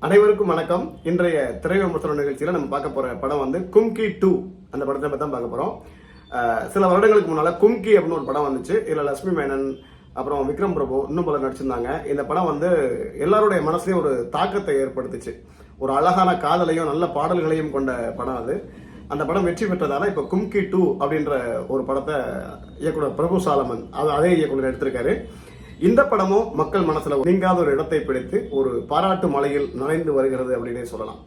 அனைவருக்கும் வணக்கம். இன்றைய திரை விமர்சன நிகழ்ச்சியில் நம்ம பார்க்க போற படம் வந்து கும்கி 2. அந்த படத்தை பற்றி தான் பார்க்க போறோம். சில வருடங்களுக்கு முன்னால கும்கி அப்படின்னு ஒரு படம் வந்துச்சு. இதுல லட்சுமி மேனன், அப்புறம் விக்ரம் பிரபு, இன்னும் பலர் நடிச்சிருந்தாங்க. இந்த படம் வந்து எல்லாருடைய மனசுலயும் ஒரு தாக்கத்தை ஏற்படுத்துச்சு. ஒரு அழகான காதலையும் நல்ல பாடல்களையும் கொண்ட படம் அது. அந்த படம் வெற்றி பெற்றதால இப்ப கும்கி 2 அப்படின்ற ஒரு படத்தை இயக்குனர் பிரபு சாலமன் அதே இயக்குனர் எடுத்திருக்காரு. இந்த படமும் மக்கள் மனசுல நீங்காத ஒரு இடத்தை பிடித்து ஒரு பாராட்டு மலையில் நனைந்து வருகிறது அப்படின்னே சொல்லலாம்.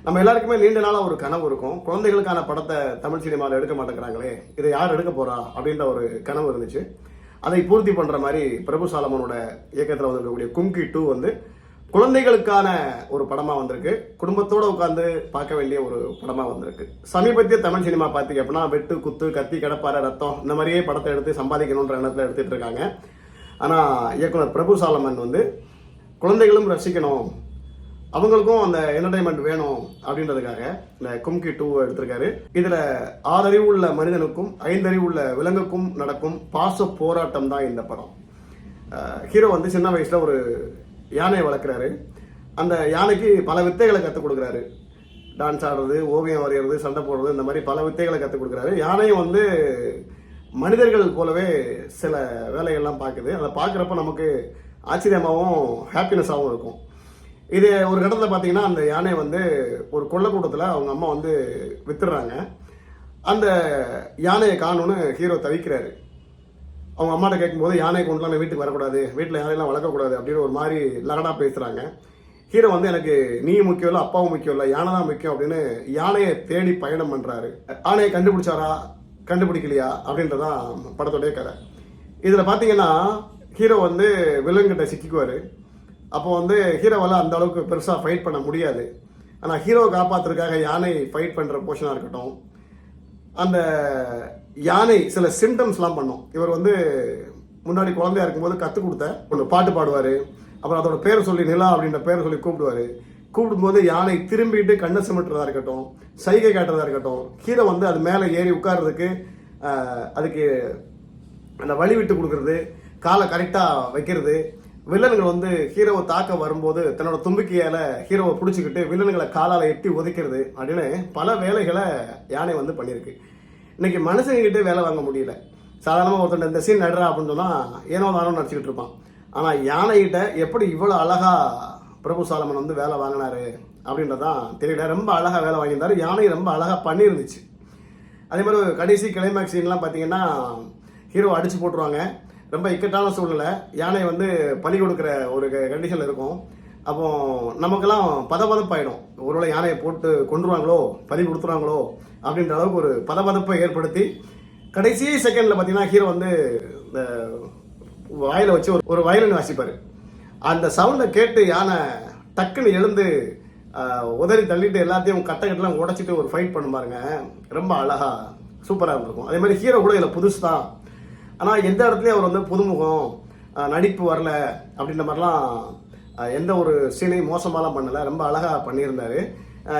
நம்ம எல்லாருக்குமே நீண்ட நாளா ஒரு கனவு இருக்கும். குழந்தைகளுக்கான படத்தை தமிழ் சினிமாவில் எடுக்க மாட்டேங்கிறாங்களே, இதை யார் எடுக்க போறா அப்படின்ற ஒரு கனவு இருந்துச்சு. அதை பூர்த்தி பண்ற மாதிரி பிரபு சாலமனோட இயக்கத்தில் வந்திருக்கக்கூடிய கும்கி 2 வந்து குழந்தைகளுக்கான ஒரு படமா வந்திருக்கு. குடும்பத்தோட உட்கார்ந்து பார்க்க வேண்டிய ஒரு படமா வந்திருக்கு. சமீபத்திய தமிழ் சினிமா பார்த்தீங்க அப்படின்னா வெட்டு, குத்து, கத்தி, கடப்பாறை, ரத்தம் இந்த மாதிரியே படத்தை எடுத்து சம்பாதிக்கணுன்ற எண்ணத்துல எடுத்துட்டு இருக்காங்க. ஆனா இயக்குனர் பிரபு சாலமன் வந்து குழந்தைகளும் ரசிக்கணும், அவங்களுக்கும் அந்த என்டர்டைன்மெண்ட் வேணும் அப்படின்றதுக்காக இந்த கும்கி 2 எடுத்திருக்காரு. இதுல 6 அறிவு உள்ள மனிதனுக்கும் 5 அறிவு உள்ள விலங்குக்கும் நடக்கும் பாச போராட்டம் தான் இந்த படம். ஹீரோ வந்து சின்ன வயசுல ஒரு யானையை வளர்க்குறாரு. அந்த யானைக்கு பல வித்தைகளை கற்றுக் கொடுக்குறாரு. டான்ஸ் ஆடுறது, ஓவியம் வரைகிறது, சண்டை போடுறது, இந்த மாதிரி பல வித்தைகளை கற்றுக் கொடுக்குறாரு. யானையும் வந்து மனிதர்கள் போலவே சில வேலைகள்லாம் பார்க்குது. அதை பார்க்குறப்ப நமக்கு ஆச்சரியமாகவும் ஹாப்பினஸாகவும் இருக்கும். இது ஒரு கட்டத்தில் பார்த்தீங்கன்னா அந்த யானை வந்து ஒரு கொள்ளைக்கூட்டத்தில் அவங்க அம்மா வந்து வித்துடுறாங்க. அந்த யானையை காணும்னு ஹீரோ தவிக்கிறாரு. அவங்க அம்மாட்ட கேட்கும்போது யானை கொண்டுலாம் வீட்டுக்கு வரக்கூடாது, வீட்டில் யானையெல்லாம் வளர்க்கக்கூடாது அப்படின்னு ஒரு மாதிரி லகடா பேசுகிறாங்க. ஹீரோ வந்து எனக்கு நீ முக்கியம் இல்லை, அப்பாவும் முக்கியம் இல்லை, யானை தான் முக்கியம் அப்படின்னு யானையை தேடி பயணம் பண்ணுறாரு. யானையை கண்டுபிடிச்சாரா கண்டுபிடிக்கலையா அப்படின்றதான் படத்தோடைய கதை. இதில் பார்த்தீங்கன்னா ஹீரோ வந்து வில்லன்கிட்ட சிக்கிக்குவார். அப்போ வந்து ஹீரோவால் அந்த அளவுக்கு பெருசாக ஃபைட் பண்ண முடியாது. ஆனால் ஹீரோவை காப்பாற்றுறதுக்காக யானை ஃபைட் பண்ணுற போர்ஷனாக இருக்கட்டும், அந்த யானை சில சிம்டம்ஸ்லாம் பண்ணும். இவர் வந்து முன்னாடி குழந்தையா இருக்கும்போது கற்றுக் கொடுத்த ஒன்று பாட்டு பாடுவார். அப்புறம் அதோட பேரை சொல்லி நிலா அப்படின்ற பேரை சொல்லி கூப்பிடுவார். கூப்பிடும்போது யானை திரும்பிட்டு கண்ணை சிமிட்டுறதா இருக்கட்டும், சைகை காட்டுறதா இருக்கட்டும், ஹீரோ வந்து அது மேலே ஏறி உட்கார்றதுக்கு அதுக்கு அந்த வழி விட்டு கொடுக்கறது, காலை கரெக்டாக வைக்கிறது, வில்லன்கள் வந்து ஹீரோவை தாக்க வரும்போது தன்னோட தும்பிக்கையால் ஹீரோவை பிடிச்சிக்கிட்டு வில்லன்களை காலால் எட்டி உதைக்கிறது அப்படின்னு பல வேலைகளை யானை வந்து பண்ணியிருக்கு. இன்னைக்கு மனுஷங்கிட்டே வேலை வாங்க முடியல. சாதாரணமாக ஒருத்தன் இந்த சீன் நடுறா அப்படின்னு சொன்னால் ஏனோ தானோ நடிச்சுக்கிட்டு இருப்பான். ஆனால் யானைகிட்ட எப்படி இவ்வளோ அழகாக பிரபு சாலமன் வந்து வேலை வாங்கினாரு அப்படின்றதான் தெரியல. ரொம்ப அழகாக வேலை வாங்கியிருந்தாரு. யானை ரொம்ப அழகாக பண்ணியிருந்துச்சு. அதே மாதிரி கடைசி கிளைமேக்ஸ் சீன்லாம் பார்த்தீங்கன்னா ஹீரோ அடிச்சு போட்டுருவாங்க. ரொம்ப இக்கட்டான சூழ்நிலை. யானை வந்து பலி கொடுக்குற ஒரு கண்டிஷனில் இருக்கும். அப்போ நமக்கெல்லாம் பதபதப்பாயிடும். ஒருவேளை யானையை போட்டு கொண்டுருவாங்களோ, பலி கொடுத்துருவாங்களோ அப்படின்ற அளவுக்கு ஒரு பதபதப்பை ஏற்படுத்தி கடைசி செகண்டில் பார்த்தீங்கன்னா ஹீரோ வந்து இந்த வாயில வச்சு ஒரு வயலின் வாசிப்பார். அந்த சவுண்டை கேட்டு யானை டக்குன்னு எழுந்து உதறி தள்ளிட்டு எல்லாத்தையும் கட்டெல்லாம் உடைச்சிட்டு ஒரு ஃபைட் பண்ண பாருங்க. ரொம்ப அழகா சூப்பராக இருந்திருக்கும். அதே மாதிரி ஹீரோ கூட இதில் புதுசு தான். ஆனால் எந்த இடத்துலையும் அவர் வந்து புதுமுகம், நடிப்பு வரல அப்படின்ற மாதிரிலாம் எந்த ஒரு சீனையும் மோசமாலாம் பண்ணலை. ரொம்ப அழகாக பண்ணியிருந்தாரு.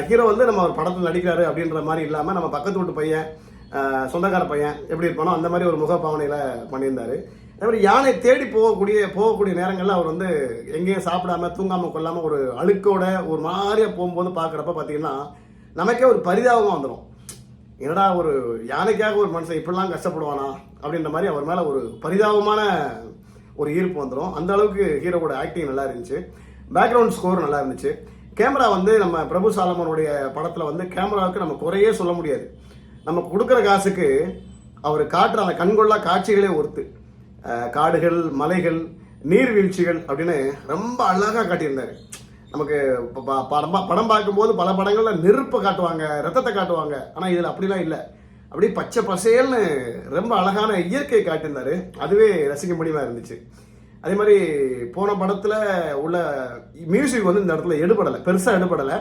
ஹீரோ வந்து நம்ம ஒரு படத்தில் நடிக்கிறாரு அப்படின்ற மாதிரி இல்லாமல் நம்ம பக்கத்து வீட்டு பையன், சொந்தக்கார பையன் எப்படி இருப்பானோ அந்த மாதிரி ஒரு முகப்பாவனையில் பண்ணியிருந்தாரு. அதே மாதிரி யானை தேடி போகக்கூடிய நேரங்களில் அவர் வந்து எங்கேயும் சாப்பிடாம தூங்காமல் கொள்ளாமல் ஒரு அழுக்கோட ஒரு மாதிரியா போகும்போது பார்க்குறப்ப பார்த்தீங்கன்னா நமக்கே ஒரு பரிதாபமாக வந்துடும். என்னடா ஒரு யானைக்காக ஒரு மனுஷன் இப்படிலாம் கஷ்டப்படுவானா அப்படின்ற மாதிரி அவர் மேலே ஒரு பரிதாபமான ஒரு ஈர்ப்பு வந்துடும். அந்த அளவுக்கு ஹீரோவோட ஆக்டிங் நல்லா இருந்துச்சு. பேக்ரவுண்ட் ஸ்கோர் நல்லா இருந்துச்சு. கேமரா வந்து நம்ம பிரபு சாலமனுடைய படத்தில் வந்து கேமராவுக்கு நம்ம குறையே சொல்ல முடியாது. நம்ம கொடுக்குற காசுக்கு அவர் காட்டுற அந்த கண்கொள்ளா காட்சிகளே ஒருத்து. காடுகள், மலைகள், நீர்வீழ்ச்சிகள் அப்படின்னு ரொம்ப அழகாக காட்டியிருந்தாரு. நமக்கு படம் பார்க்கும்போது பல படங்கள்ல நெருப்பை காட்டுவாங்க, ரத்தத்தை காட்டுவாங்க. ஆனால் இதில் அப்படிலாம் இல்லை. அப்படியே பச்சை பசேல்னு ரொம்ப அழகான இயற்கை காட்டியிருந்தாரு. அதுவே ரசிக்க முடியுமா இருந்துச்சு. அதே மாதிரி போன படத்தில் உள்ள மியூசிக் வந்து இந்த இடத்துல எடுபடலை, பெருசாக எடுபடலை.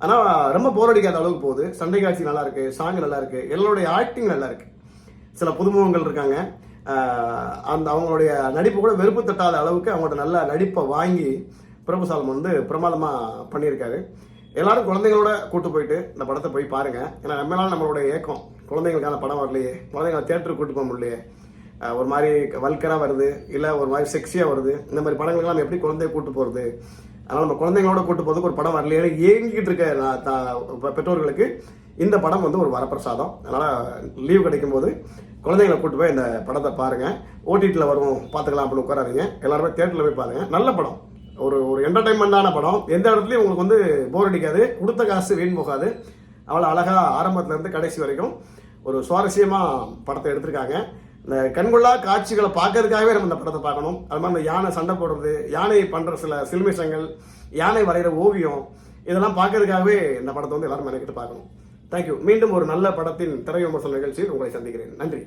ஆனால் ரொம்ப போர் அடிக்காத அளவுக்கு போகுது. சண்டை காட்சி நல்லா இருக்கு, சாங் நல்லா இருக்கு, எல்லாருடைய ஆக்டிங் நல்லா இருக்கு. சில புதுமுகங்கள் இருக்காங்க. அந்த அவங்களுடைய நடிப்பு கூட வெறுப்பு தட்டாத அளவுக்கு அவங்களோட நல்ல நடிப்பை வாங்கி பிரபு சாலமன் வந்து பிரமாதமாக பண்ணியிருக்காரு. எல்லாரும் குழந்தைங்களோட கூட்டு போயிட்டு இந்த படத்தை போய் பாருங்க. ஏன்னா நம்மளுடைய ஏக்கம் குழந்தைங்களுக்கான படம் வரலையே, குழந்தைங்களை தியேட்டருக்கு கூட்டு போக முடியலையே, ஒரு மாதிரி வல்கராக வருது, இல்லை ஒரு மாதிரி செக்ஸியாக வருது. இந்த மாதிரி படங்களுக்கெல்லாம் எப்படி குழந்தைய கூட்டு போகிறது அதனால் நம்ம குழந்தைங்களோட கூட்டு போகிறதுக்கு ஒரு படம் வரலையே ஏங்கிட்டு இருக்க பெற்றோர்களுக்கு இந்த படம் வந்து ஒரு வரப்பிரசாதம். அதனால் லீவ் கிடைக்கும் போது குழந்தைங்களை கூட்டு போய் இந்த படத்தை பாருங்கள். ஓடிடியில் வரும் பார்த்துக்கலாம் அப்படின்னு உட்காராதீங்க, எல்லாருமே தியேட்டரில் போய் பாருங்கள். நல்ல படம், ஒரு என்டர்டைன்மெண்ட்டான படம். எந்த இடத்துலையும் உங்களுக்கு வந்து போர் அடிக்காது, கொடுத்த காசு வீண் போகாது. அவ்வளோ அழகாக ஆரம்பத்துலேருந்து கடைசி வரைக்கும் ஒரு சுவாரஸ்யமாக படத்தை எடுத்திருக்காங்க. இந்த கண்கொள்ளா காட்சிகளை பார்க்கறதுக்காகவே நம்ம இந்த படத்தை பார்க்கணும். அது மாதிரி இந்த யானை சண்டை போடுறது, யானை பண்ணுற சில சில்மிஷங்கள், யானை வரைகிற ஓவியம், இதெல்லாம் பார்க்கறதுக்காகவே இந்த படத்தை வந்து எல்லாரும் மெனக்கிட்டு பார்க்கணும். தேங்க்யூ. மீண்டும் ஒரு நல்ல படத்தின் திரை விமர்சன நிகழ்ச்சியில் உங்களை சந்திக்கிறேன். நன்றி.